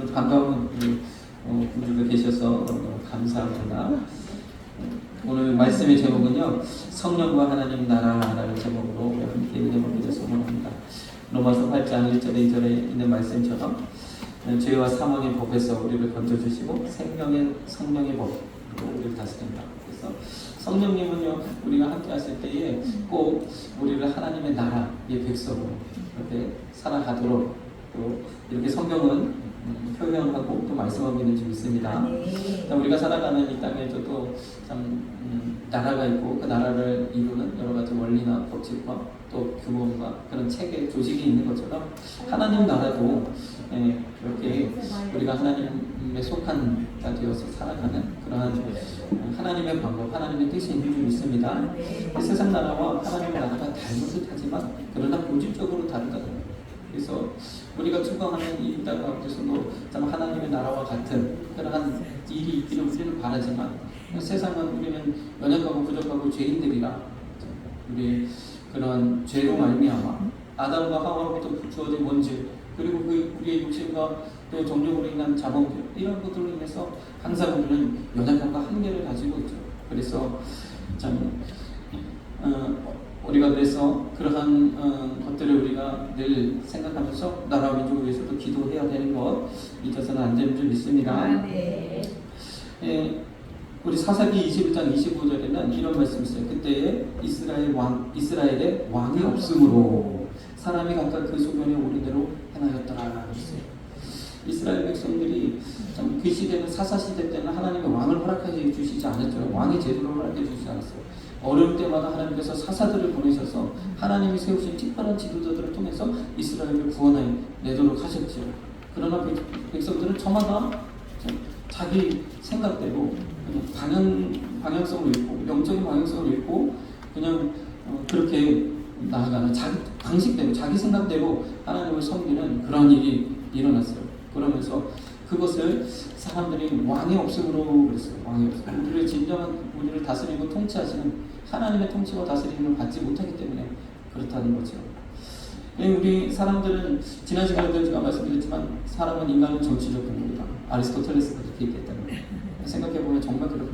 반가운 분들도 계셔서 너무 감사합니다. 오늘 말씀의 제목은요, 성령과 하나님 나라라는 제목으로 함께 은혜 받게 돼서 원합니다. 로마서 8장 1절에 2절에 있는 말씀처럼 죄와 사망의 법에서 우리를 건져주시고 성령의 법으로 우리를 다스린다. 그래서 성령님은요, 우리가 함께 하실 때에 꼭 우리를 하나님의 나라의 백성으로 이렇게 살아가도록 또 이렇게 성경은 표현하고 또 말씀하고 있는 줄 믿습니다. 우리가 살아가는 이 땅에도 또 참 나라가 있고 그 나라를 이루는 여러 가지 원리나 법칙과 또 규범과 그런 체계, 조직이 있는 것처럼 하나님 나라도 이렇게 우리가 하나님에 속한 자 되어서 살아가는 그러한 하나님의 방법, 하나님의 뜻이 있는 줄 믿습니다. 세상 나라와 하나님의 나라가 다른 듯하지만 그러나 본질적으로 다르다. 그래서 우리가 추구하는 이 땅 가운데서도 참 하나님의 나라와 같은 그러한 일이 있기를 우리는 바라지만 세상은 우리는 연약하고 부족하고 죄인들이라 우리 그런 죄로 말미암아 아담과 하와로부터 주어진 원죄 그리고 우리의 욕심과 또 정욕으로 인한 자범죄 이런 것들로 인해서 항상 우리는 연약함과 한계를 가지고 있죠. 그래서 참 우리가 그래서 그러한 것들을 우리가 늘 생각하면서 나라와 민족을 위해서도 기도해야 되는 것 잊어서는 안 되는 줄 믿습니다. 우리 사사기 21장 25절에는 이런 말씀이 있어요. 그때에 이스라엘의 왕이 없으므로 사람이 각각 그 소견에 오른 대로 행하였더라. 이스라엘 백성들이 그 시대는 사사시대 때는 하나님의 왕을 허락해 주시지 않았죠. 왕의 제도를 허락해 주시지 않았어요. 어려울 때마다 하나님께서 사사들을 보내셔서 하나님이 세우신 특별한 지도자들을 통해서 이스라엘을 구원해 내도록 하셨죠. 그러나 백성들은 저마다 자기 생각대로 방향성을 잃고 영적인 방향성을 잃고 그냥 그렇게 나아가는 자기 방식대로 자기 생각대로 하나님을 섬기는 그런 일이 일어났어요. 그러면서 그것을 사람들이 왕이 없음으로 그랬어요. 왕이 없음. 우리를 진정한 우리를 다스리고 통치하시는 하나님의 통치와 다스림을 받지 못하기 때문에 그렇다는 거죠. 우리 사람들은 지난 시간에도 제가 말씀드렸지만 사람은 인간은 정치적 동물이다. 아리스토텔레스가 그렇게 얘기했다는 거예요. 생각해보면 정말 그렇고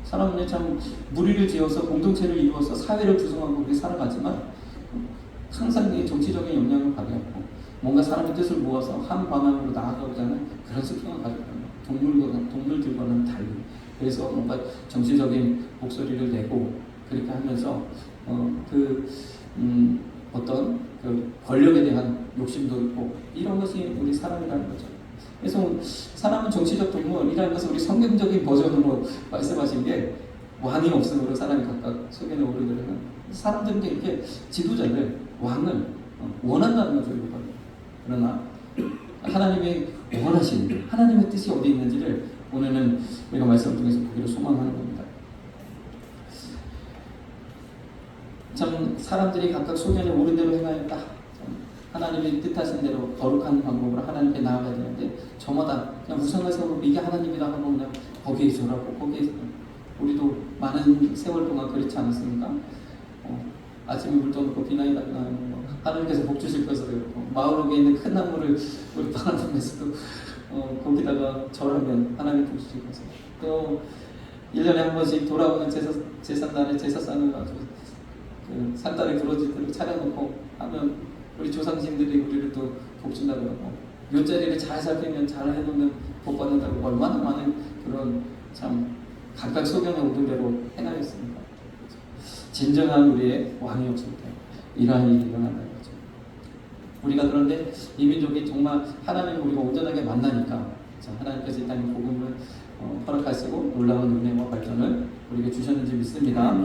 사람은 참 무리를 지어서 공동체를 이루어서 사회를 구성하고 그렇게 살아가지만 항상 이 정치적인 영향을 발휘하고 뭔가 사람의 뜻을 모아서 한 방향으로 나아가고자 하는 그런 습성을 가지고 있는 동물들과는 달리 그래서 뭔가 정치적인 목소리를 내고 그렇게 하면서 어떤 그 권력에 대한 욕심도 있고 이런 것이 우리 사람이라는 거죠. 그래서 사람은 정치적 동물이라는 것은 우리 성경적인 버전으로 말씀하신 게 왕이 없으므로 사람이 각각 소견에 오르려면 사람들인데 이렇게 지도자를 왕을 원한다는 거죠. 그러나 하나님이 원하시는 하나님의 뜻이 어디 있는지를 오늘은 우리가 말씀을 통해서 보기를 소망하는 겁니다. 참 사람들이 각각 소견에 오른 대로 행하였다. 하나님이 뜻하신 대로 거룩한 방법으로 하나님께 나아가야 되는데 저마다 그냥 우상을 세우고 이게 하나님이라 하고 그냥 거기에 절하고 거기에 우리도 많은 세월 동안 그렇지 않았습니까? 아침에 물 떠놓고 비나이 나고 하나님께서 복 주실 것을 마을옥에 있는 큰 나무를 우리 바라보면서도 거기다가 절하면 하나님 복 주실 것을 또 1년에 한 번씩 돌아오는 제삿날에 제사상을 가지고 그 산딸의 부러지들을 차려놓고 하면 우리 조상신들이 우리를 또 복 준다고 하고 묘자리를 잘 살피면 잘 해놓으면 복 받는다고 얼마나 많은 그런 참 각각 소견에 오른 대로 행하였습니다. 진정한 우리의 왕이 없을 때 이러한 일이 일어난다는 거죠. 우리가 그런데 이 민족이 정말 하나님을 우리가 온전하게 만나니까 하나님께서 이 땅에 복음을 허락하시고 놀라운 은혜와 발전을 우리에게 주셨는지 믿습니다.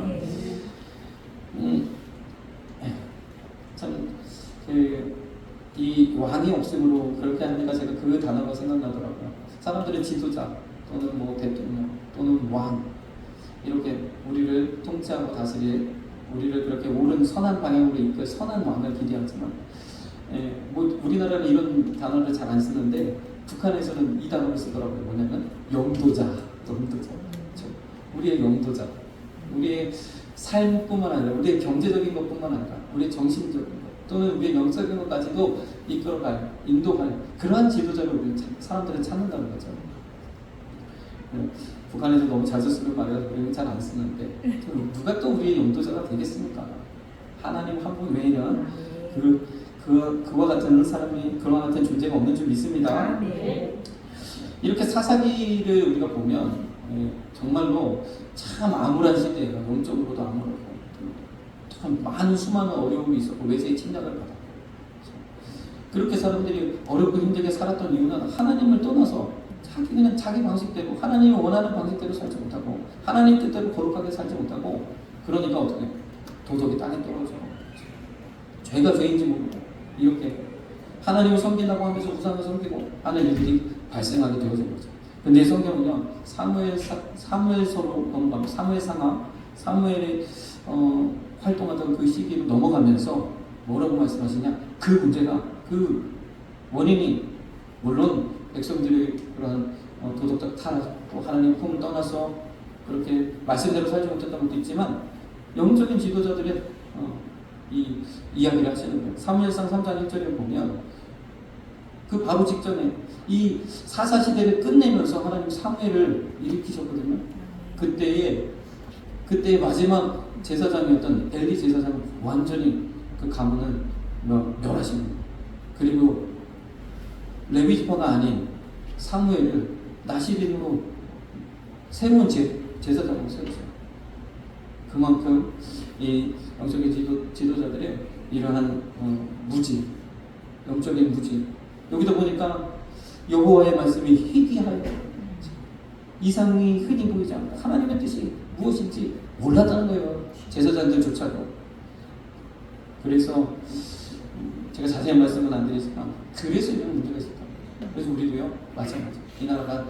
참 이 왕이 없음으로 그렇게 하니까 제가 그 단어가 생각나더라고요. 사람들은 지도자 또는 뭐 대통령 또는 왕 이렇게 우리를 통치하고 다스릴 우리를 그렇게 옳은 선한 방향으로 이끌 선한 왕을 기대하지만 뭐 우리나라는 이런 단어를 잘 안 쓰는데 북한에서는 이 단어를 쓰더라고요. 뭐냐면 영도자. 우리의 영도자. 우리의 삶뿐만 아니라 우리의 경제적인 것뿐만 아니라 우리의 정신적인 것 또는 우리의 영적인 것까지도 이끌어갈, 인도할 그러한 지도자를 우리 사람들은 찾는다는 거죠. 북한에서 너무 자주 쓰는 말이라 우리는 잘 안 쓰는데 누가 또 우리의 인도자가 되겠습니까? 하나님 한 분 외에는 그와 같은 사람이, 그와 같은 존재가 없는 줄 믿습니다. 이렇게 사사기를 우리가 보면 정말로 참 암울한 시대예요. 영적으로도 암울하고 참 많은 수많은 어려움이 있었고 외세의 침략을 받았고, 그렇게 사람들이 어렵고 힘들게 살았던 이유는 하나님을 떠나서 그냥 자기 방식대로, 하나님이 원하는 방식대로 살지 못하고 하나님 뜻대로 거룩하게 살지 못하고, 그러니까 어떻게 도덕이 땅에 떨어져 죄가 죄인지 모르고 이렇게 하나님을 섬긴다고 하면서 우상을 섬기고 하는 일들이 발생하게 되어진 거죠. 근데 성경은요, 사무엘서로 넘어가면 사무엘이 활동하던 그 시기로 넘어가면서 뭐라고 말씀하시냐? 그 문제가, 그 원인이 물론 백성들의 그런 도덕적 타락, 또 하나님 품을 떠나서 그렇게 말씀대로 살지 못했던 것도 있지만 영적인 지도자들의 이 이야기를 하시는 거예요. 사무엘상 3장 1절에 보면 그 바로 직전에 이 사사시대를 끝내면서 하나님 사무엘을 일으키셨거든요. 그때의 마지막 제사장이었던 엘리 제사장은 완전히 그 가문을 멸하신 거예요. 그리고 레위지파가 아닌 사무엘을 나시린으로 새로운 제사장으로 세웠어요. 그만큼 이 영적인 지도자들의 이러한 무지, 영적인 무지. 여기도 보니까 여호와의 말씀이 희귀하여 이상이 흔히 보이지 않는다. 하나님의 뜻이 무엇인지 몰랐다는 거예요. 제사장들조차도. 그래서 제가 자세한 말씀은 안 드리지만 그래서 이런 문제가 있었다. 그래서 우리도요 마찬가지. 이 나라가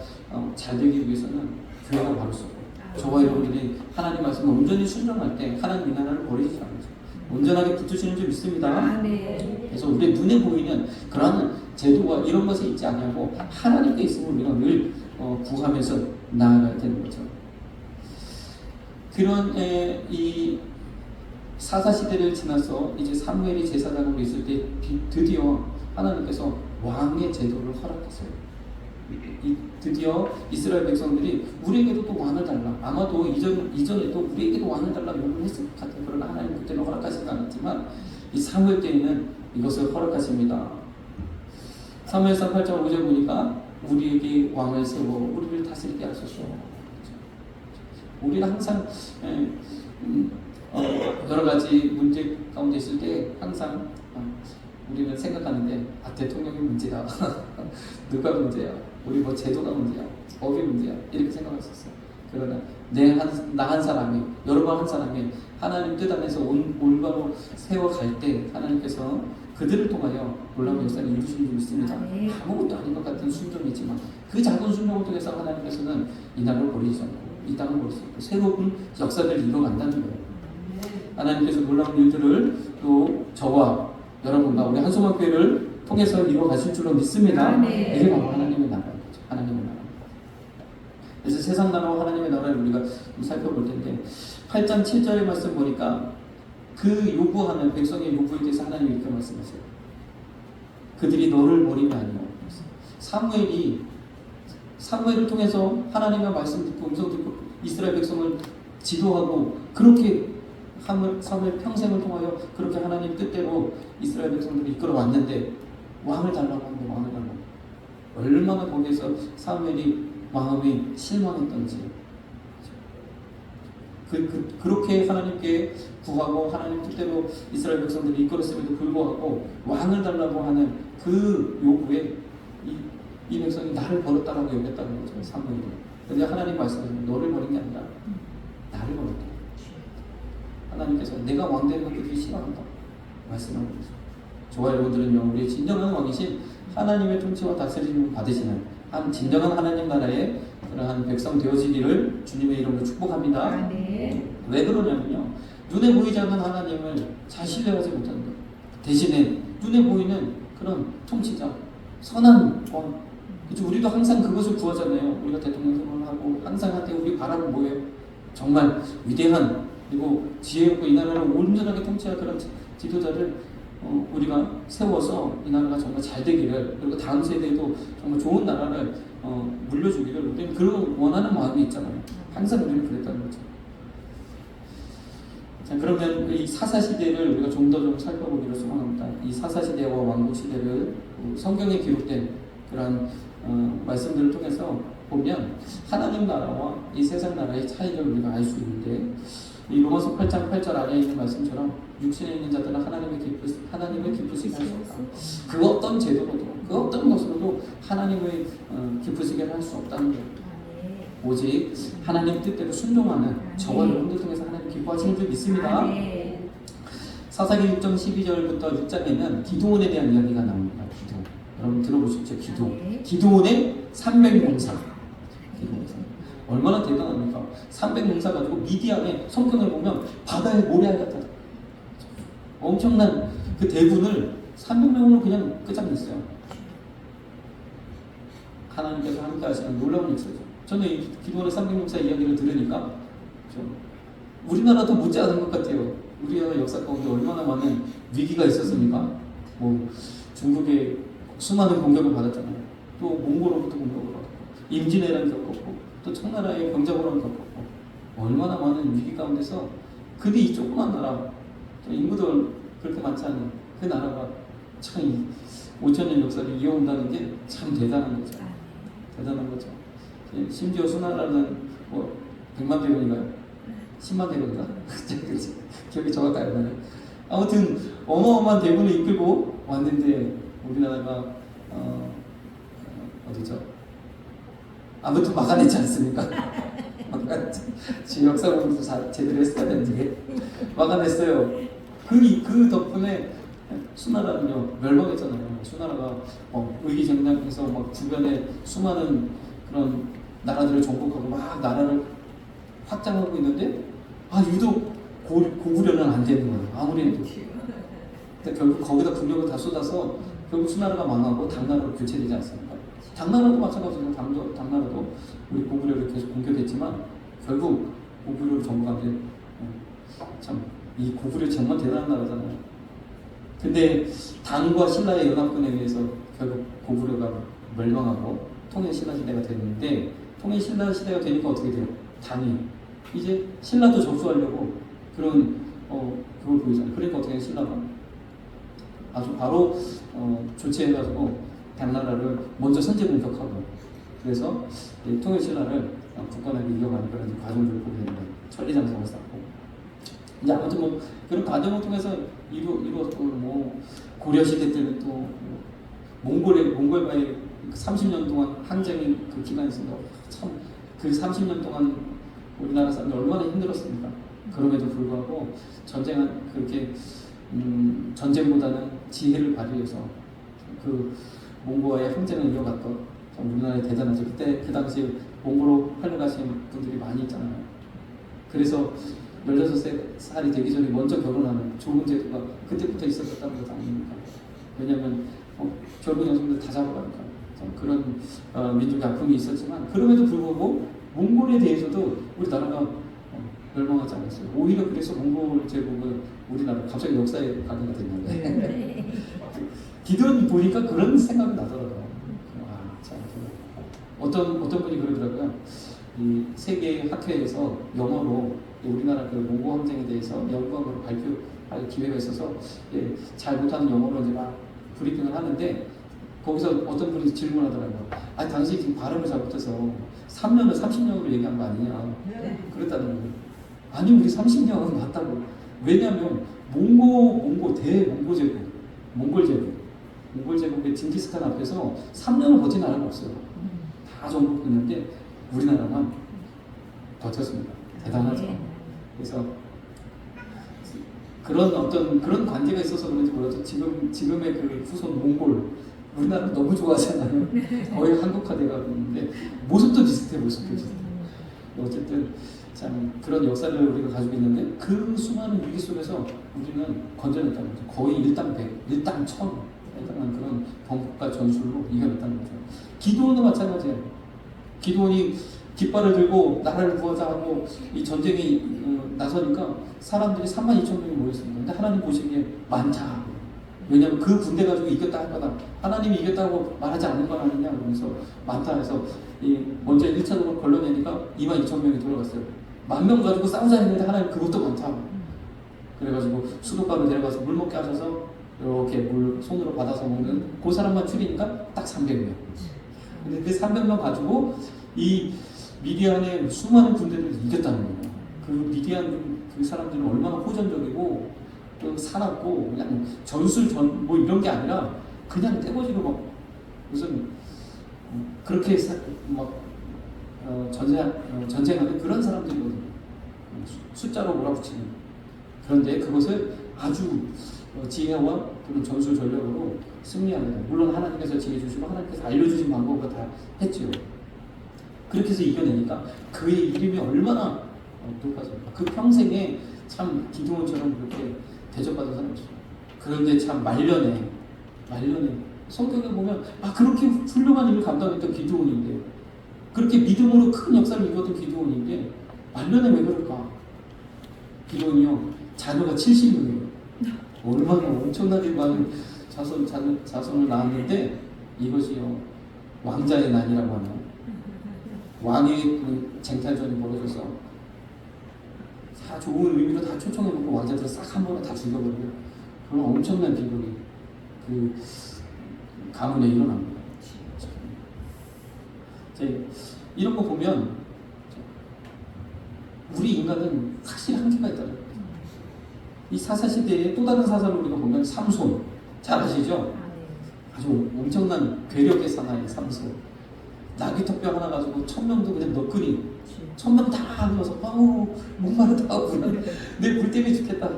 잘 되기 위해서는 교회가 바로 서고 저와 여러분들이 하나님 말씀을 온전히 순종할 때 하나님 이 나라를 버리지 않죠. 온전하게 붙으시는 줄 믿습니다. 그래서 우리 눈에 보이는 그런 제도와 이런 것에 있지 않냐고 하나님께 있음을 우리가 늘 구하면서 나아가야 되는 거죠. 그런 이 사사시대를 지나서 이제 사무엘이 제사장으로 있을 때 드디어 하나님께서 왕의 제도를 허락했어요. 드디어 이스라엘 백성들이 우리에게도 또 왕을 달라. 아마도 이전에도 우리에게도 왕을 달라 요구를 했을 것 같아요. 그러나 하나님 그때는 허락하시지 않았지만 이 사무엘 때에는 이것을 허락하십니다. 사무엘상 8장 5절 보니까 우리에게 왕을 세워 우리를 다스리게 하소서. 우리는 항상 여러 가지 문제 가운데 있을 때 항상 우리는 생각하는데 대통령이 문제야. 누가 문제야? 우리 뭐 제도가 문제야? 법이 문제야? 이렇게 생각할 수 있어요. 그러나 나 한 사람이, 여러분 한 사람이 하나님 뜻 안에서 올바로 세워갈 때 하나님께서 그들을 통하여 놀라운 역사를 이루시는 줄 믿습니다. 아무것도 아닌 것 같은 순종이지만 그 작은 순종을 통해서 하나님께서는 이 나라를 버리지 않고 이 땅을 버리지 않고 새로운 역사를 이루어간다는 거예요. 하나님께서 놀라운 일들을 또 저와 여러분과 우리 한소망교회를 통해서 이루어가실 줄로 믿습니다. 이게 바로 하나님의 나라입니다. 하나님의 나라. 그래서 세상 나라와 하나님의 나라를 우리가 살펴볼 텐데 8장 7절의 말씀 보니까 그 요구하는 백성의 요구에 대해서 하나님이 이렇게 말씀하세요. 그들이 너를 버리면 아니요. 사무엘을 통해서 하나님의 말씀 듣고 음성 듣고 이스라엘 백성을 지도하고 그렇게 사무엘 평생을 통하여 그렇게 하나님 뜻대로 이스라엘 백성들을 이끌어 왔는데 왕을 달라고 하는데 왕을 달라고 얼마나 거기에서 사무엘이 마음이 실망했던지 그렇게 하나님께 구하고 하나님 뜻대로 이스라엘 백성들이 이끌었음에도 불구하고 왕을 달라고 하는 그 요구에 이 백성이 나를 버렸다라고 여겼다는 거죠. 사무엘이. 그런데 하나님 말씀은 너를 버린 게 아니라 나를 버렸다. 하나님께서 내가 왕 되는 것 그들이 싫어한다 말씀하는 거죠. 저와 여러분들은요 우리의 진정한 왕이신 하나님의 통치와 다스림을 받으시는 한 진정한 하나님 나라의 그러한 백성 되어지기를 주님의 이름으로 축복합니다. 왜 그러냐면요 눈에 보이지 않는 하나님을 잘 신뢰하지 못하는 거예요. 대신에 눈에 보이는 그런 통치자 선한 왕 그렇죠? 우리도 항상 그것을 구하잖아요. 우리가 대통령 선언을 하고 항상 할 때 우리 바라는 뭐예요? 정말 위대한 그리고 지혜롭고 이 나라를 온전하게 통치할 그런 지도자를 우리가 세워서 이 나라가 정말 잘 되기를, 그리고 다음 세대에도 정말 좋은 나라를 물려주기를 우리는 그런 원하는 마음이 있잖아요. 항상 우리는 그랬다는 거죠. 자, 그러면 이 사사시대를 우리가 좀 더 살펴보기를 소망합니다. 이 사사시대와 왕국시대를 성경에 기록된 그런 말씀들을 통해서 보면 하나님 나라와 이 세상 나라의 차이를 우리가 알 수 있는데, 이 로마서 8장 8절 안에 있는 말씀처럼 육신에 있는 자들은 하나님을 기쁘시게 할 수 없다. 그 어떤 제도로도, 그 어떤 것으로도 하나님을 기쁘시게 할 수 없다는 거예요. 오직 하나님 뜻대로 순종하는 저와 여러분들 통해서 하나님 기뻐하시는 줄 믿습니다. 사사기 6장 12절부터 6장에는 기드온에 대한 이야기가 나옵니다. 기드온. 여러분 들어보셨죠? 기드온의 300용사. 얼마나 대단합니까? 300용사 가지고 미디안의 성경을 보면 바다에 모래알 같다. 엄청난 그 대군을 300명으로 그냥 끄잡냈어요. 하나님께서 함께 하시는 놀라운 역사죠. 저는 이 기드온의 300용사 이야기를 들으니까 좀 우리나라도 못지않은 것 같아요. 우리나라 역사 가운데 얼마나 많은 위기가 있었습니까? 뭐 중국의 수많은 공격을 받았잖아요. 또 몽골로부터 공격을 받았고, 임진왜란 겪었고, 또 청나라의 병자호란 겪었고, 얼마나 많은 위기 가운데서 근데 이 조그만 나라, 인구도 그렇게 많지 않은 그 나라가 참 5,000년 역사를 이어온다는 게 참 대단한 거죠. 대단한 거죠. 심지어 수나라는 뭐 100만 대군인가요? 10만 대군인가? 기억이 정확하게 안 나네요. 아무튼 어마어마한 대군을 이끌고 왔는데 우리나라가 어디죠? 아무튼 막아냈지 않습니까? 지금 역사 공부도 제대로 했어야 되는데 막아냈어요. 그 덕분에 수나라는요 멸망했잖아요. 수나라가 의기쟁장해서 막 주변에 수많은 그런 나라들을 정복하고 막 나라를 확장하고 있는데 유독 고구려는 안 되는 거예요. 아무리 해도. 근데 결국 거기다 군력을 다 쏟아서 결국 수나라가 망하고 당나라로 교체되지 않습니까? 당나라도 마찬가지로 당나라도 우리 고구려를 계속 공격했지만 결국 고구려를 정복하게 참 이 고구려 정말 대단한 나라잖아요. 근데 당과 신라의 연합군에 의해서 결국 고구려가 멸망하고 통일신라 시대가 됐는데, 통일신라 시대가 되니까 어떻게 돼요? 당이 이제 신라도 접수하려고 그런 그걸 보이잖아요. 그러니까 어떻게 신라가 아주 바로 조치해가지고 당나라를 먼저 선제 공격하고, 그래서 통일신라를 굳건하게 이어가는 그런 과정들을 보게 되는 거예요. 천리장성을 쌓고. 이제 아무튼 뭐 그런 과정을 통해서 이루었고, 뭐 고려 시대 때는 또 몽골과의 30년 동안 항쟁의 그 기간이 있습니다. 참 그 30년 동안 우리나라 사람들 얼마나 힘들었습니까? 그럼에도 불구하고 그렇게 전쟁보다는 지혜를 발휘해서 그 몽골과의 항쟁을 이어갔던 우리나라의 대단하죠. 그때 그 당시에 몽골로 팔려가신 분들이 많이 있잖아요. 그래서 16살이 되기 전에 먼저 결혼하는 좋은 제도가 그때부터 있었다는 것 아닙니까? 왜냐하면 젊은 여성들 다 잡아가니까 그런 민족의 아픔이 있었지만, 그럼에도 불구하고 몽골에 대해서도 우리나라가 멸망하지 않았어요. 오히려 그래서 몽골 제국은 우리나라 갑자기 역사의 가게가 됐는데 기드온 보니까 그런 생각이 나더라고요. 어떤 분이 그러더라고요. 이 세계 학회에서 영어로 우리나라 그 몽고 항쟁에 대해서 영광으로 발표할 기회가 있어서 잘 못하는 영어로 이제 막 브리핑을 하는데, 거기서 어떤 분이 질문하더라고요. 당신이 지금 발음을 잘못해서 3년을 30년으로 얘기한 거 아니냐? 그랬다는 거예요. 아니, 우리 30년은 맞다고. 왜냐하면 몽고 대몽고 제국, 몽골 제국의 징기스칸 앞에서 3년을 버틴 나라가 없어요. 다 정복했는데 우리나라만 버텼습니다. 대단하죠. 그래서 그런 관계가 있어서 그런지 몰라도 지금의 그 후손 몽골, 우리나라 너무 좋아하잖아요. 거의 한국화돼가고 있는데 모습도 비슷해. 어쨌든 참 그런 역사를 우리가 가지고 있는데, 그 수많은 위기 속에서 우리는 건져냈다는 거죠. 거의 일당백, 일당천 해당하는 그런 범국가 전술로 이겨냈다는 거죠. 기드온도 마찬가지예요. 기드온이 깃발을 들고 나라를 구하자 하고 이 전쟁에 나서니까 사람들이 32,000명이 모였습니다. 근데 하나님 보시기에 많다. 왜냐하면 그 군대 가지고 이겼다 할 거다. 하나님이 이겼다고 말하지 않는 건 아니냐 그러면서 많다 해서 먼저 1차적으로 걸러내니까 22,000명이 돌아갔어요. 10,000명 가지고 싸우자 했는데 하나님 그것도 많다. 그래가지고 수도가로 내려가서 물 먹게 하셔서 이렇게 물 손으로 받아서 먹는 그 사람만 줄이니까 딱 300명. 근데 그 300명 가지고 이 미디안의 수많은 군대를 이겼다는 거예요. 그 미디안 그 사람들은 얼마나 호전적이고 또 살았고 그냥 전술 뭐 이런 게 아니라 그냥 떼거지로 막 무슨 그렇게 막 전쟁하는 그런 사람들이거든요. 숫자로 몰아붙이는. 그런데 그것을 아주 지혜와 그런 전술 전략으로 승리합니다. 물론 하나님께서 지혜 주시고 하나님께서 알려주신 방법을 다 했지요. 그렇게 해서 이겨내니까 그의 이름이 얼마나 높아집니까? 그 평생에 참 기드온처럼 그렇게 대접받은 사람이죠. 그런데 참 말년에 성경에 보면 그렇게 훌륭한 일을 감당했던 기드온인데 그렇게 믿음으로 큰 역사를 이루었던 기드온인데 말년에 왜 그럴까? 기드온이요 자녀가 70명이에요. 얼마나 엄청나게 많은 자손을 낳았는데 이것이요 왕자의 난이라고 하는 왕의 그 쟁탈전이 벌어져서 다 좋은 의미로 다 초청해놓고 왕자들을 싹 한 번에 다 죽여버리고 그런 엄청난 비극이 그 가문에 일어납니다. 이런 거 보면 우리 인간은 확실히 한계가 있다는 거예요. 이 사사시대에 또 다른 사사를 우리가 보면 삼손 잘 아시죠? 아주 엄청난 괴력의 사나이 삼손. 나귀턱뼈 하나 가지고 1,000명도 그냥 너끈히 1,000명 다 들어서 아우 목마르다 내 물 때문에 죽겠다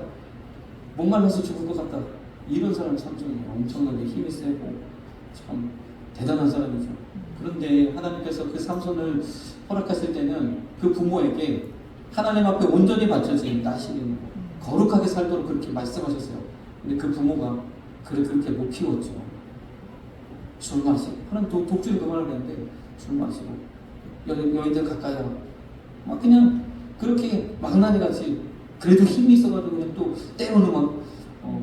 목말라서 죽을 것 같다 이런 사람이 삼손이에요. 엄청나게 힘이 세고 참 대단한 사람이죠. 그런데 하나님께서 그 삼손을 허락했을 때는 그 부모에게 하나님 앞에 온전히 바쳐진 나시린 거룩하게 살도록 그렇게 말씀하셨어요. 근데 그 부모가 그렇게 못 키웠죠. 술 마시고 하나님 독주를 그만하려 했는데 술 마시고 여인들 가까이 막 그냥 그렇게 망나니 같이 그래도 힘이 있어가지고 그냥 또 때로는 막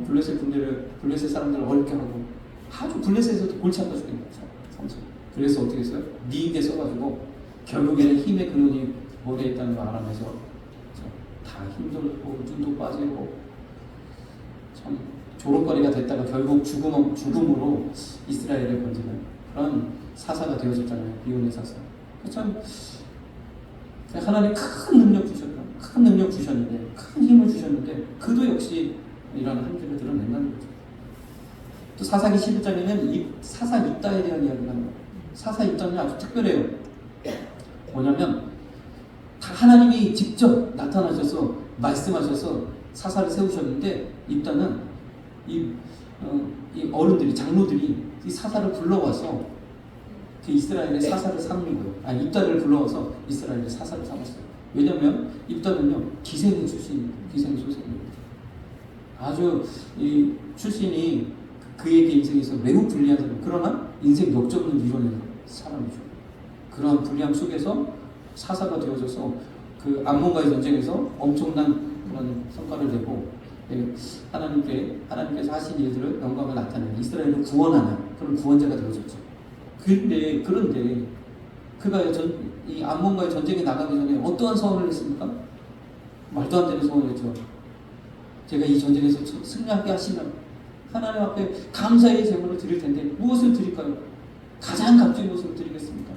블레셋 사람들을 어렵게 하고 아주 블레셋에서도 골치 아파 죽겠네. 그래서 어떻게 했어요? 미인계 써가지고 결국에는 힘의 근원이 머리에 있다는 걸 알아내서 다 힘들고 눈도 빠지고 참 조롱거리가 됐다가 결국 죽음으로 이스라엘을 건지는 그런 사사가 되어졌잖아요. 비온의 사사. 참 하나님 큰 능력 주셨는데 큰 힘을 주셨는데 그도 역시 이런 한계를 드러낸다는 거죠. 또 사사기 11장에는 사사 입다에 대한 이야기가 나와요. 사사 입다는 아주 특별해요. 뭐냐면 다 하나님이 직접 나타나셔서 말씀하셔서 사사를 세우셨는데 입다는 이 어른들이 장로들이 이 사사를 불러와서 그 이스라엘의 사사를 삼는 거예요. 입다를 불러와서 이스라엘의 사사를 삼았어요. 왜냐하면 입다는요 기생의 출신입니다. 기생의 소생입니다. 아주 이 출신이 그에게 인생에서 매우 불리한 사람, 그러나 인생 역적는 이뤄낸 사람이죠. 그러한 불리함 속에서 사사가 되어져서 그 암몬과의 전쟁에서 엄청난 그런 성과를 내고 하나님께서 하신 일들을 영광을 나타내는 이스라엘을 구원하는 그런 구원자가 되어졌죠. 그런데 그가 이 암몬과의 전쟁에 나가기 전에 어떠한 서원을 했습니까? 말도 안 되는 서원을 했죠. 제가 이 전쟁에서 승리하게 하시면 하나님 앞에 감사의 제물을 드릴 텐데 무엇을 드릴까요? 가장 값진 것을 드리겠습니다.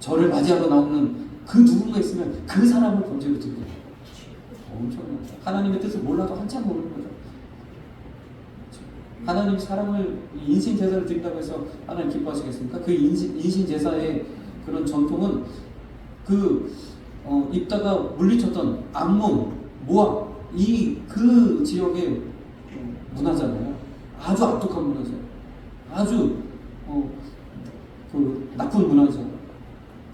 저를 맞이하러 나오는 그 누군가 있으면 그 사람을 번제로 드리고 엄청나요. 하나님의 뜻을 몰라도 한참 모르는 거죠. 하나님 사람을 인신 제사를 드린다고 해서 하나님 기뻐하시겠습니까? 그 인신 제사의 그런 전통은 입다가 물리쳤던 암몬, 모압 그 지역의 문화잖아요. 아주 악독한 문화죠. 아주 그 나쁜 문화죠.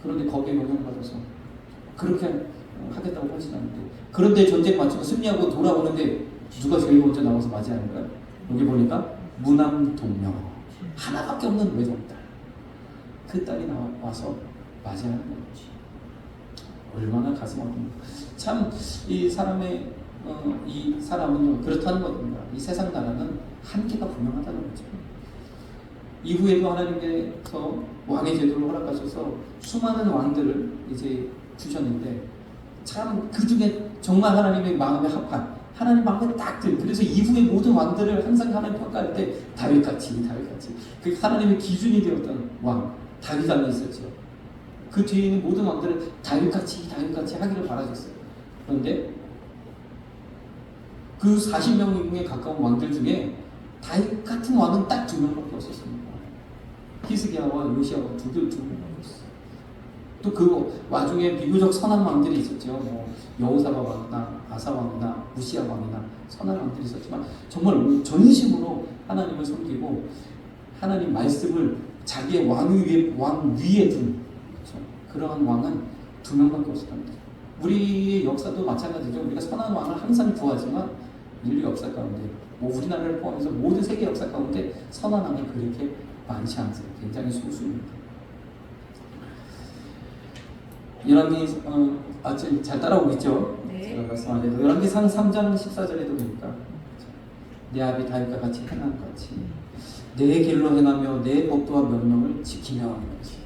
그런데 거기에 영향받아서 그렇게 하겠다고 하진 않는데, 그런데 전쟁 마치고 승리하고 돌아오는데 누가 제일 먼저 나와서 맞이하는 거야? 여기 보니까 무남동녀 하나밖에 없는 외동딸, 그 딸이 나와서 맞이하는 거지. 얼마나 가슴 아픕니까? 참 이 사람의 이 사람은요 그렇다는 겁니다. 이 세상 나라는 한계가 분명하다는 거죠. 이후에도 하나님께서 왕의 제도를 허락하셔서 수많은 왕들을 이제 주셨는데 참 그 중에 정말 하나님의 마음에 합한 하나님 마음에 딱 들. 그래서 이후의 모든 왕들을 항상 하나님 평가할 때 다윗같이 그 하나님의 기준이 되었던 왕 다윗 안에 있었죠. 그 뒤에 있는 모든 왕들은 다윗같이 하기를 바라셨어요. 그런데 그 40명에 가까운 왕들 중에 다윗 같은 왕은 딱 2명밖에 없었습니다. 히스기야와 요시야와 두 명밖에 없었어요. 또 그 와중에 비교적 선한 왕들이 있었죠. 뭐 여호사밧 왕이나 아사 왕이나 우시야 왕이나 선한 왕들이 있었지만 정말 전심으로 하나님을 섬기고 하나님 말씀을 자기의 왕 위에 둔 그러한 왕은 2명밖에 없었답니다. 우리의 역사도 마찬가지죠. 우리가 선한 왕을 항상 구하지만 인류 역사 가운데 뭐 우리나라를 포함해서 모든 세계 역사 가운데 선한 왕이 그렇게 많지 않습니다. 굉장히 소수입니다. 열왕기 잘 따라오고 있죠? 네. 제가 말씀하려도 열왕기상 3장 14절에도 보니까 내 아비 다윗과 같이 행한 같이 내 길로 행하며 내 법도와 명령을 지키며 하는 것이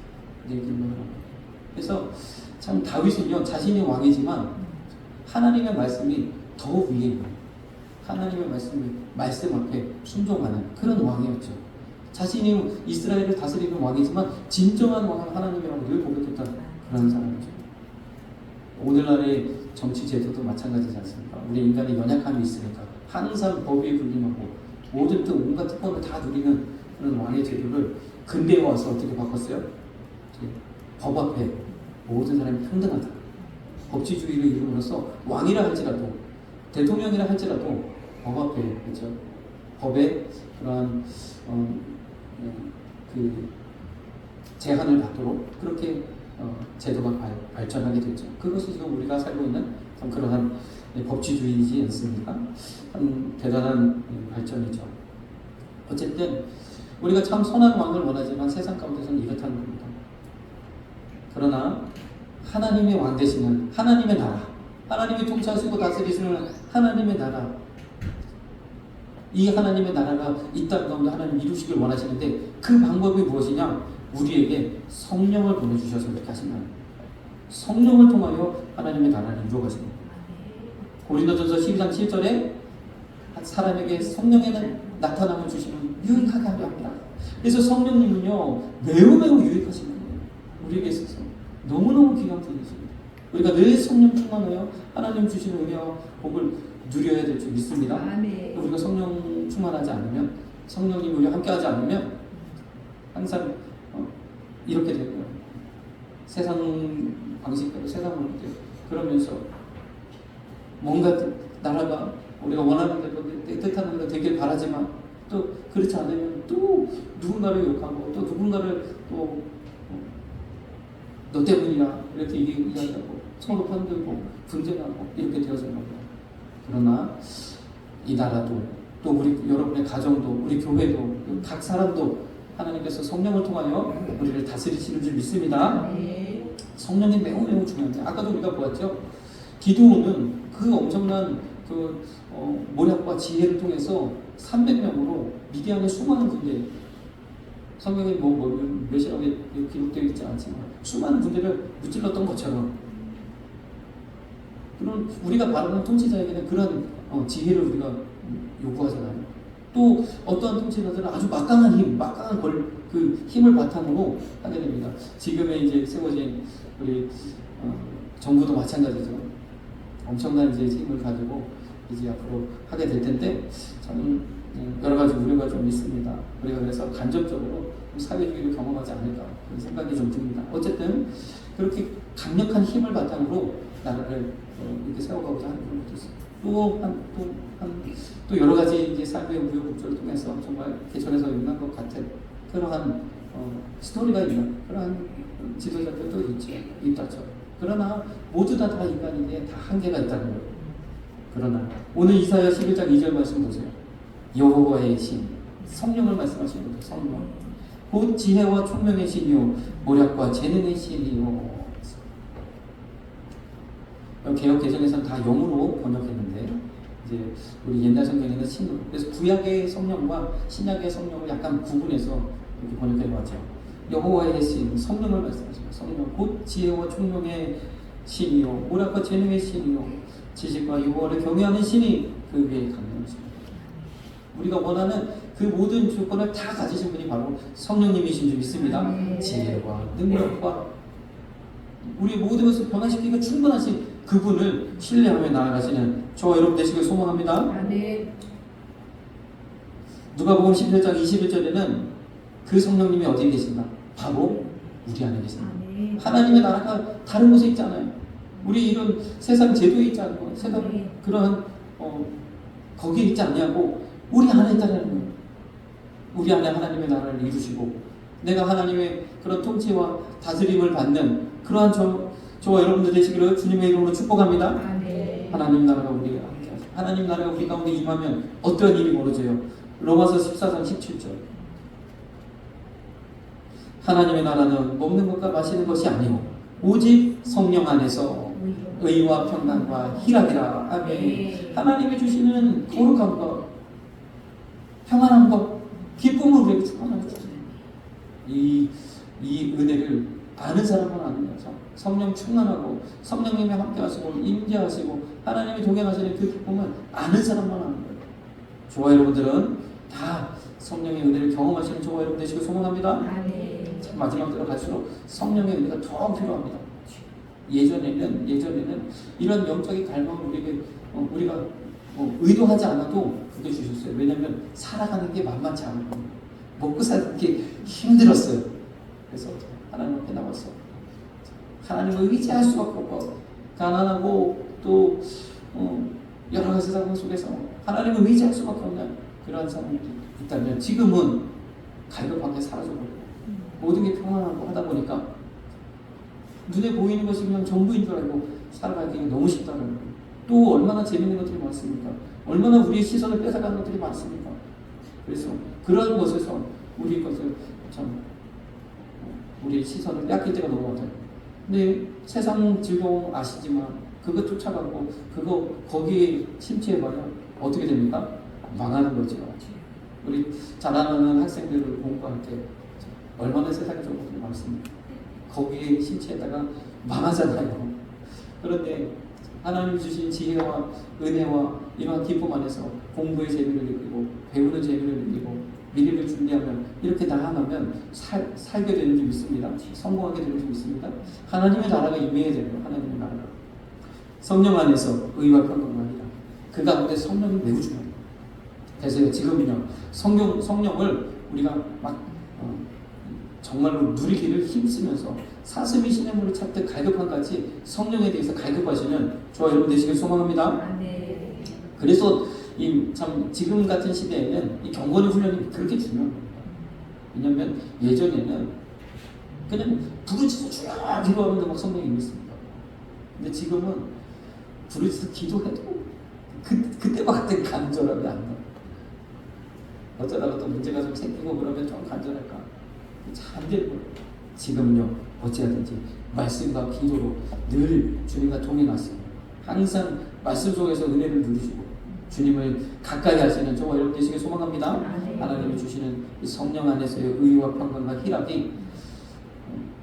내 길로 행하며. 그래서 참 다윗은요 자신이 왕이지만 하나님의 말씀이 더 위에 있는 하나님의 말씀 앞에 순종하는 그런 왕이었죠. 자신이 이스라엘을 다스리는 왕이지만 진정한 왕은 하나님이라고 늘 고백했던 그런 사람이죠. 오늘날의 정치 제도도 마찬가지지 않습니까? 우리 인간의 연약함이 있으니까 항상 법에 군림하고 모든 온갖 특권을 다 누리는 그런 왕의 제도를 근대에 와서 어떻게 바꿨어요? 법 앞에 모든 사람이 평등하다. 법치주의를 이름으로써 왕이라 할지라도 대통령이라 할지라도 법 앞에 그렇죠. 법에 그러한 그 제한을 받도록 그렇게 제도가 발전하게 됐죠. 그것이 지금 우리가 살고 있는 그러한 법치주의이지 않습니까? 참 대단한 발전이죠. 어쨌든 우리가 참 선한 왕을 원하지만 세상 가운데서는 이렇다는 겁니다. 그러나 하나님의 왕 되시는 하나님의 나라, 하나님이 통치하시고 다스리시는 하나님의 나라, 이 하나님의 나라가 이 땅 가운데 하나님 이루시길 원하시는데 그 방법이 무엇이냐? 우리에게 성령을 보내주셔서 그렇게 하신다. 성령을 통하여 하나님의 나라를 이루어가십니다. 고린도전서 12장 7절에 사람에게 성령의 나타남을 주시면 유익하게 하려 합니다. 그래서 성령님은요 매우 유익하신 분이에요. 우리에게 있어서 너무너무 귀한 분이십니다. 우리가 늘 성령 충만하여 하나님 주시는 은혜와 복을 누려야 될 줄 믿습니다. 우리가 성령 충만하지 않으면 성령님이 우리와 함께하지 않으면 항상 이렇게 되고요. 세상 방식대로 세상으로 돼요. 그러면서 뭔가 나라가 우리가 원하는 대로 내 뜻하는 대로 되길 바라지만 또 그렇지 않으면 또 누군가를 욕하고 또 누군가를 또 너 때문이야 이렇게 이야기하고 서로 편들고 분쟁하고 이렇게 되어서 겁니다. 그러나 이 나라도 또 우리 여러분의 가정도 우리 교회도 각 사람도 하나님께서 성령을 통하여 우리를 다스리시는 줄 믿습니다. 성령이 매우 중요한데 아까도 우리가 보았죠. 기드온은 그 엄청난 모략과 지혜를 통해서 300명으로 미디안의 수많은 군대 성경에 몇이라고 기록되어 있지 않지만 수많은 군대를 무찔렀던 것처럼 그런 우리가 바라는 통치자에게는 그런 지혜를 우리가 요구하잖아요. 또 어떠한 통치자들은 아주 막강한 힘을 바탕으로 하게 됩니다. 지금의 이제 세워진 우리 정부도 마찬가지죠. 엄청난 이제 힘을 가지고 이제 앞으로 하게 될 텐데 저는 여러 가지 우려가 좀 있습니다. 우리가 그래서 간접적으로 사회주의를 경험하지 않을까 그런 생각이 좀 듭니다. 어쨌든 그렇게 강력한 힘을 바탕으로 나라를 이렇게 세워가고자 하는 것도 있습니다. 또 여러 가지 이제 삶의 우여곡절을 통해서 정말 개천에서 일어난 것 같은 그러한 스토리가 있는 그러한 지도자들도 있다죠. 그러나 모두 다 인간인데 다 한계가 있다는 거예요. 그러나 오늘 이사야 11장 2절 말씀 보세요. 여호와의 신, 성령을 말씀하시는 거죠. 성령. 곧 지혜와 총명의 신이요 모략과 재능의 신이요. 개역 개정에서는 다 영으로 번역했는데 이제 우리 옛날 성경에는 그래서 구약의 성령과 신약의 성령을 약간 구분해서 이렇게 번역해 봤죠. 여호와의 신, 성령을 말씀하십니다. 성령 곧 지혜와 총명의 신이요 오락과 재능의 신이요 지식과 유월을 경외하는 신이 그 위에 강림하십니다. 우리가 원하는 그 모든 조건을 다 가지신 분이 바로 성령님이신 줄 믿습니다. 지혜와 능력과 우리 모든 것을 변화시키기가 충분하신 그분을 신뢰하며 나아가시는 저와 여러분 되시길 소망합니다. 누가복음 11장 21절에는 그 성령님이 어디에 계신가? 바로 우리 안에 계십니다. 하나님의 나라가 다른 곳에 있지 않아요. 우리 이런 세상 제도에 있지 않고 세상 그러한 거기에 있지 않냐고 우리 안에 있다는 거예요. 우리 안에 하나님의 나라를 이루시고 내가 하나님의 그런 통치와 다스림을 받는 그러한 저와 여러분들 되시기를 주님의 이름으로 축복합니다. 하나님 나라가 우리가 함께 하죠. 하나님 나라가 우리 가운데 임하면 어떤 일이 벌어져요? 로마서 14장 17절 하나님의 나라는 먹는 것과 마시는 것이 아니오 오직 성령 안에서 의와 평강과 희락이라. 아멘. 하나님이 주시는 거룩한 것, 평안한 것, 기쁨을 우리에게 충만하게 주세요. 이 은혜를 아는 사람은 아는 거죠. 성령 충만하고 성령님이 함께 하시고 임재하시고 하나님이 동행하시는 그 기쁨은 아는 사람만 아는 거예요. 저와 여러분들은 다 성령의 은혜를 경험하시는 저와 여러분 되시길 소망합니다. 참 마지막 들어갈수록 성령의 은혜가 더 필요합니다. 예전에는 이런 영적인 갈망을 우리가 의도하지 않아도 그게 주셨어요. 왜냐하면 살아가는 게 만만치 않은 겁니다. 먹고 사는 게 힘들었어요. 그래서 하나님 앞에 나왔어. 하나님을 의지할 수밖에 없고 가난하고 또 여러 가지 상황 속에서 하나님을 의지할 수밖에 없는 그러한 사람이 있다면 지금은 갈급한 게 사라져버려요. 모든 게 평안하고 하다 보니까 눈에 보이는 것이 그냥 전부인 줄 알고 살아가기 너무 쉽다는 거예요. 또 얼마나 재밌는 것들이 많습니까? 얼마나 우리의 시선을 뺏어가는 것들이 많습니까? 그래서 그런 것에서 우리 것을 우리의 시선을 빼앗길 때가 너무 많아요. 근데 세상 즐거움 아시지만 그거 쫓아가고 거기에 침체해봐야 어떻게 됩니까? 망하는 거죠. 우리 자라나는 학생들을 공부할 때 얼마나 세상적인 것들이 많습니까? 거기에 심취했다가 망하잖아요. 그런데 하나님이 주신 지혜와 은혜와 이러한 기쁨 안에서 공부의 재미를 느끼고 배우는 재미를 느끼고 미래를 준비하면 이렇게 나아가면 살게 되는 줄 믿습니다. 성공하게 되는 줄 믿습니다. 하나님의 나라가 임해야 돼요. 하나님의 나라가 성령 안에서 의와 평강과 희락 그 가운데 성령이 매우 중요합니다. 그래서 지금은요 성령을 우리가 막 정말로 누리기를 힘쓰면서 사슴이 시냇물을 찾듯 갈급한 같이 성령에 대해서 갈급하시는 저와 여러분 되시길 소망합니다. 그래서 참 지금 같은 시대에는 이 경건의 훈련이 그렇게 중요합니다. 왜냐하면 예전에는 그냥 부르짖어 주여 기도하면서 막 성령이 임했습니다. 근데 지금은 부르짖어 기도해도 그때와 같은 간절함이 안 나요. 어쩌다가 또 문제가 좀 생기고 그러면 좀 간절할까? 잘 안 될 거예요. 지금요 어찌하든지 말씀과 기도로 늘 주님과 동행하시고 항상 말씀 속에서 은혜를 누리시고 주님을 가까이 하시는 저와 여러분 되시길 소망합니다. 하나님이 주시는 이 성령 안에서의 의와 평강과 희락이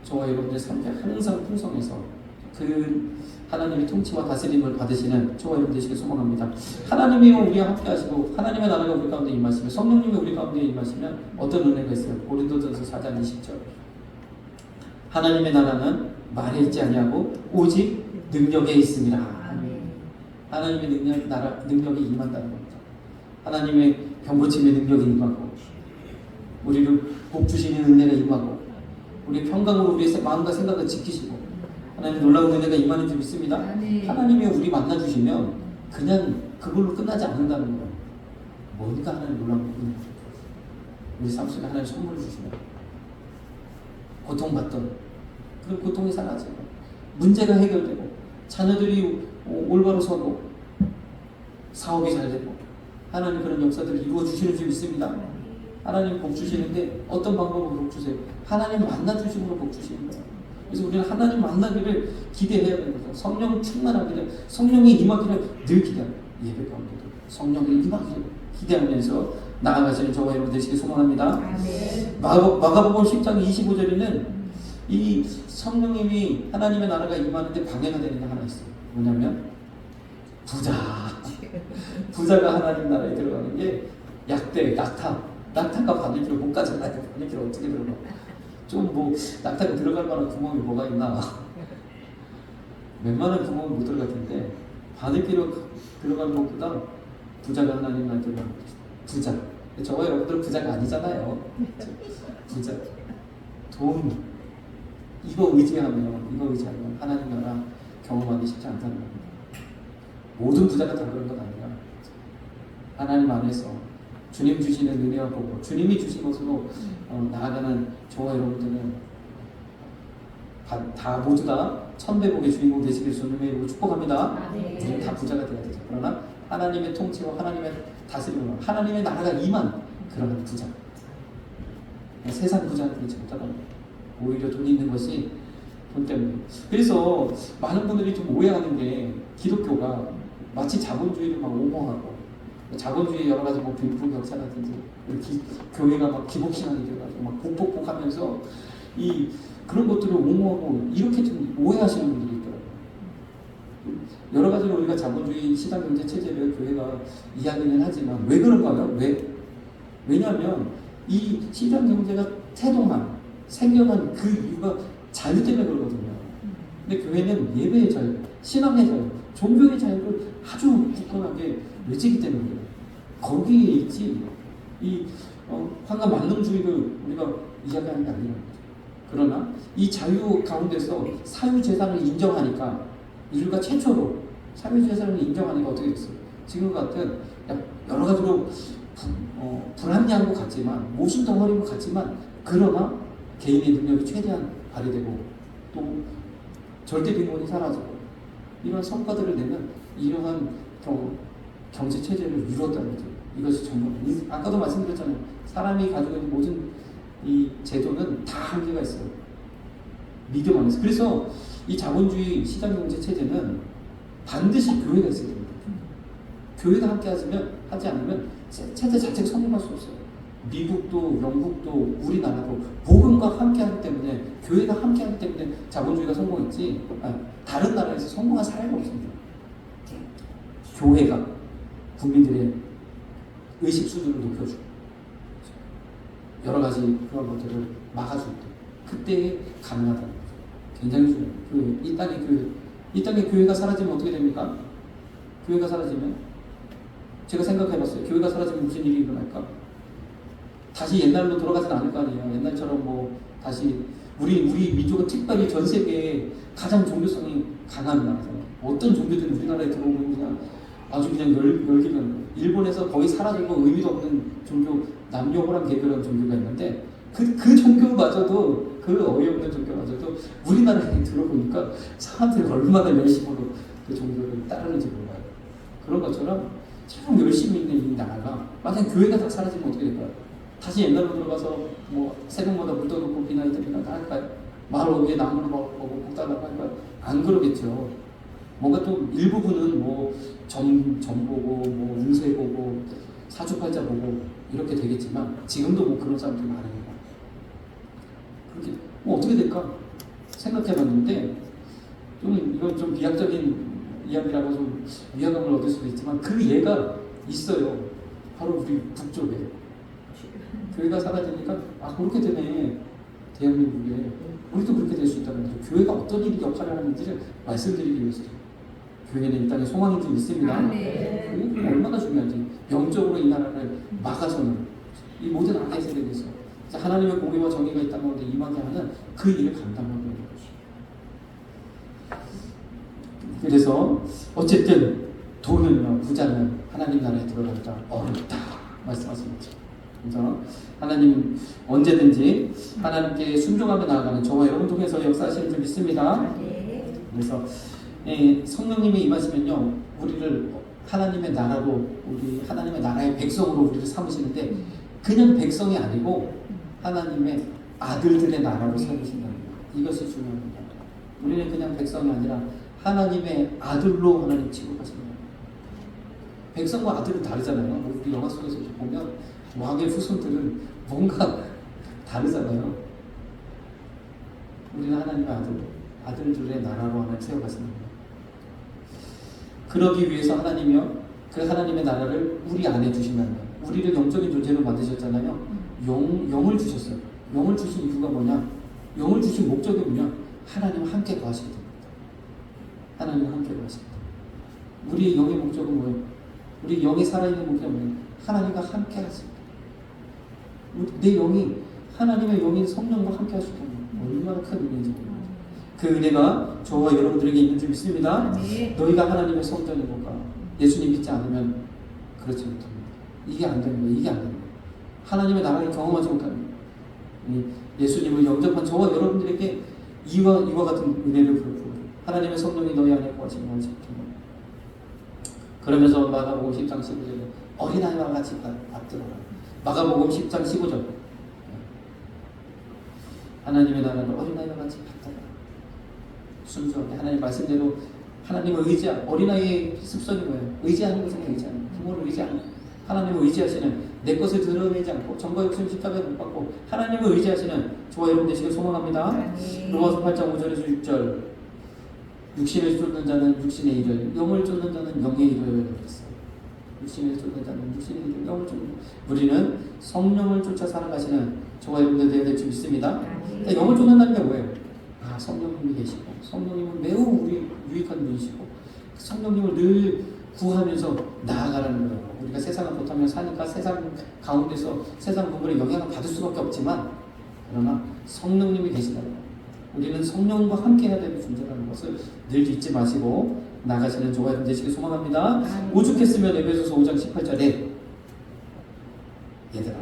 저와 여러분의 삶에 항상 풍성해서 그 하나님의 통치와 다스림을 받으시는 저와 여러분 되시길 소망합니다. 하나님이 우리와 함께 하시고 하나님의 나라가 우리 가운데 임하시면 성령님이 우리 가운데 임하시면 어떤 은혜가 있어요? 고린도전서 4장 20절 하나님의 나라는 말에 있지 아니하고 오직 능력에 있습니다. 하나님의 능력이 임한다는 겁니다. 하나님의 병고침의 능력이 임하고 우리를 복 주시는 은혜가 임하고 우리 평강으로 우리의 마음과 생각을 지키시고 하나님 놀라운 은혜가 임하는 줄 믿습니다. 하나님이 우리 만나주시면 그냥 그걸로 끝나지 않는다는 거예요. 뭔가 하나님 놀라운 은혜 우리 삶 속에 하나님 선물을 주시면 고통받던 그 고통이 사라져요. 문제가 해결되고 자녀들이 올바로 서고 사업이 잘 되고 하나님 그런 역사들을 이루어 주시는 줄 믿습니다. 하나님 복 주시는데 어떤 방법으로 복 주세요? 하나님 만나 주심으로 복 주시는 거예요. 그래서 우리는 하나님 만나기를 기대해야 되는 거죠. 성령 충만하기를 성령이 임하기를 늘 기대합니다. 예배 가운데도 성령이 임하기를 기대하면서 나아가시는 저와 여러분 되시길 소망합니다. 아멘. 마가복음 10장 25절에는 이 성령님이 하나님의 나라가 임하는데 방해가 되는 게 하나 있어요. 뭐냐면 부자가 하나님 나라에 들어가는 게 약대, 낙타가 바늘길을 못 가잖아요. 바늘길을 어떻게 들어가? 좀 뭐 낙타가 들어갈 만한 구멍이 뭐가 있나? 웬만한 구멍은 못 들어갈 텐데 바늘길로 들어가는 것보다 부자가 하나님 나라에 들어가는 거죠. 부자. 저와 여러분들 부자가 아니잖아요. 부자. 돈. 이거 의지하면 하나님 나라 경험하기 쉽지 않다는 겁니다. 모든 부자가 다 그런 건 아니라 하나님 안에서 주님 주시는 은혜와 복, 주님이 주신 것으로 나아가는 저와 여러분들은 다 모두 다 천대복의 주인공 되시길 주님의 이름으로 축복합니다. 우리는 다 부자가 되어야 되죠. 그러나 하나님의 통치와 하나님의 다스림으로 하나님의 나라가 임한 그런 부자. 세상 부자는 그렇지 못하다. 오히려 돈 있는 것이 돈 때문에. 그래서 많은 분들이 좀 오해하는 게 기독교가 마치 자본주의를 막 옹호하고 자본주의 여러 가지 뭐 빈부격차라든지 교회가 막 기복신앙이 돼가지고 막 복복복하면서 이 그런 것들을 옹호하고 이렇게 좀 오해하시는 분들이 있더라고요. 여러 가지로 우리가 자본주의 시장 경제 체제를 교회가 이야기는 하지만 왜 그런가요? 왜냐하면 이 시장 경제가 태동한 생겨난 그 이유가 자유 때문에 그러거든요. 근데 교회는 예배의 자유, 신앙의 자유, 종교의 자유를 아주 굳건하게 외치기 때문에 그래요. 거기에 있지 황금 만능주의를 우리가 이야기하는 게 아니에요. 그러나 이 자유 가운데서 사유재산을 인정하니까 인류가 최초로 사유재산을 인정하니까 어떻게 됐어요? 지금 같은 여러 가지로 불합리한 것 같지만 모순덩어리인 것 같지만 그러나 개인의 능력이 최대한 발휘되고 또 절대 빈곤이 사라지고 이런 성과들을 내면 이러한 경제 체제를 이루었다는 거죠. 이것이 정말 아까도 말씀드렸잖아요. 사람이 가지고 있는 모든 이 제도는 다 한계가 있어요. 믿음 안에서. 그래서 이 자본주의 시장 경제 체제는 반드시 교회가 있어야 됩니다. 교회가 함께 하지 않으면 체제 자체가 성공할 수 없어요. 미국도 영국도 우리나라도 복음과 함께하기 때문에 교회가 함께하기 때문에 자본주의가 성공했지 다른 나라에서 성공한 사례가 없습니다. 교회가 국민들의 의식 수준을 높여주고 여러 가지 그런 것들을 막아줄 때 그때 가능하다는 거죠. 굉장히 중요해요. 이 땅에 교회가 사라지면 어떻게 됩니까? 교회가 사라지면 제가 생각해봤어요. 교회가 사라지면 무슨 일이 일어날까? 다시 옛날로 돌아가진 않을 거 아니에요. 옛날처럼 뭐 다시 우리 민족은 특별히 전 세계에 가장 종교성이 강한 나라잖아요. 어떤 종교들이 우리나라에 들어오면 그냥 아주 그냥 열기는 일본에서 거의 사라지고 의미도 없는 종교 남녀호랑 개별한 종교가 있는데 그 종교마저도 그 어이없는 종교마저도 우리나라에 들어보니까 사람들이 얼마나 열심으로 그 종교를 따르는지 몰라요. 그런 것처럼 참 열심히 있는 이 나라가 만약 교회가 다 사라지면 어떻게 될까요? 다시 옛날로 들어가서 뭐 새벽마다 물 떠놓고 비나이트비나 다 할까요? 마을 위에 나무를 먹고 꼭 달라고 할까요? 안 그러겠죠. 뭔가 또 일부분은 뭐 점 보고 뭐 운세 보고 사주팔자 보고 이렇게 되겠지만 지금도 뭐 그런 사람들이 많으니까 그렇게 뭐 어떻게 될까 생각해봤는데 좀 이건 좀 비약적인 이야기라고 좀 위화감을 얻을 수도 있지만 그 예가 있어요. 바로 우리 북쪽에 교회가 사라지니까 그렇게 되네. 대한민국에 우리도 그렇게 될 수 있다는 거죠. 교회가 어떤 역할을 하는지를 말씀드리기 위해서죠. 교회는 이 땅에 소망인 줄 믿습니다. 그게 얼마나 중요한지 영적으로 이 나라를 막아서는 이 모든 악의 세력에서 하나님의 공의와 정의가 이 땅 가운데 임하게 하는 그 일을 감당하고 있는 것이죠. 그래서 어쨌든 돈은요, 부자는 하나님 나라에 들어가기가 어렵다 말씀하십니다. 그래서 하나님 언제든지 하나님께 순종하며 나아가는 저와 여러분 통해서 역사하시는 줄 믿습니다. 그래서 성령님이 임하시면요, 우리를 하나님의 나라로, 우리 하나님의 나라의 백성으로 우리를 삼으시는데 그냥 백성이 아니고 하나님의 아들들의 나라로 삼으신다는 거예요. 이것이 중요합니다. 우리는 그냥 백성이 아니라 하나님의 아들로 하나님 취급하십니다. 백성과 아들은 다르잖아요. 우리 영화 속에서 보면 왕의 후손들은 뭔가 다르잖아요. 우리는 하나님의 아들들의 나라로 하나 세워가시는 거예요. 그러기 위해서 하나님이요, 그 하나님의 나라를 우리 안에 주신다는 거예요. 우리를 영적인 존재로 만드셨잖아요. 영을 주셨어요. 영을 주신 이유가 뭐냐? 영을 주신 목적이 뭐냐? 하나님과 함께 거하시게 됩니다. 하나님과 함께 거하시게 됩니다. 우리 영의 목적은 뭐예요? 우리 영이 살아있는 목적은 뭐예요? 하나님과 함께 하십니다. 내 영이 하나님의 영인 성령과 함께 하실 겁니다. 얼마나 큰 은혜인지 모릅니다. 그 은혜가 저와 여러분들에게 있는 줄 믿습니다. 너희가 하나님의 성전이고가 예수님 믿지 않으면 그렇지 못합니다. 이게 안 되는 거예요. 이게 안 되는 거예요. 하나님의 나라를 경험하지 못합니다. 예수님을 영접한 저와 여러분들에게 이와 같은 은혜를 베풀고 하나님의 성령이 너희 안에 거하시는 것을 지킵니다. 그러면서 마가복음 10장 15절에 어린아이와 같이 받들어라. 마가복음 10장 15절 하나님의 나라를 어린아이와 같이 받들어라. 순수하게 하나님 말씀대로 하나님을 어린아이의 습성이 뭐예요? 의지하는 것은 의지하는 거예요. 부모를 의지하는 거예요. 하나님을 의지하시는, 내 것을 드러내지 않고 정과 욕심 십자가에 못 박고 하나님을 의지하시는 저와 여러분 되시길 소망합니다. 로마서 8장 5절에서 6절 육신을 쫓는 자는 육신의 일을, 영을 쫓는 자는 영의 일을 했어요. 육신을 쫓는 자는 육신의 일을, 영을 쫓는 우리는 성령을 쫓아 살아가시는 저와 여러분들 되어야 될 줄 믿습니다. 영을 쫓는다는 게 뭐예요? 성령님이 계시고 성령님은 매우 우리 유익한 분이시고 성령님을 늘 구하면서 나아가라는 거예요. 우리가 세상을 못하면 사니까 세상 가운데서 세상 건물에 영향을 받을 수밖에 없지만 그러나 성령님이 계시다는 거예요. 우리는 성령과 함께 해야 되는 존재라는 것을 늘 잊지 마시고 나가시는 저와 여러분 되시길 소망합니다. 오죽했으면 에베소서 5장 18절에 얘들아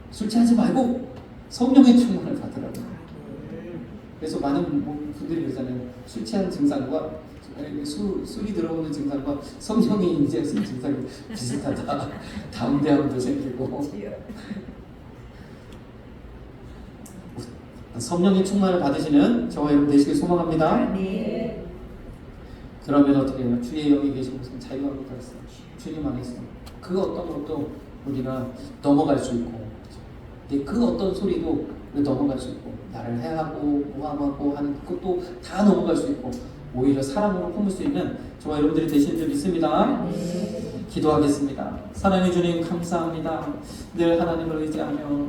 술 취하지 말고 성령의 충만을 받으라고. 그래서 많은 분들이 그러잖아요. 술 취한 증상과 술이 들어오는 증상과 성령이 임재하는 증상이 비슷하다. 담대함도 생기고 성령의 충만을 받으시는 저와 여러분 되시길 소망합니다. 그러면 어떻게 해요? 주의 영이 계신 곳은 자유함이 있어요. 주님 안에서 그 어떤 것도 우리가 넘어갈 수 있고 그 어떤 소리도 넘어갈 수 있고 나를 해하고 모함하고 하는 것도 다 넘어갈 수 있고 오히려 사랑으로 품을 수 있는 저와 여러분들이 되시는 줄 믿습니다. 기도하겠습니다. 사랑해 주님 감사합니다. 늘 하나님을 의지하며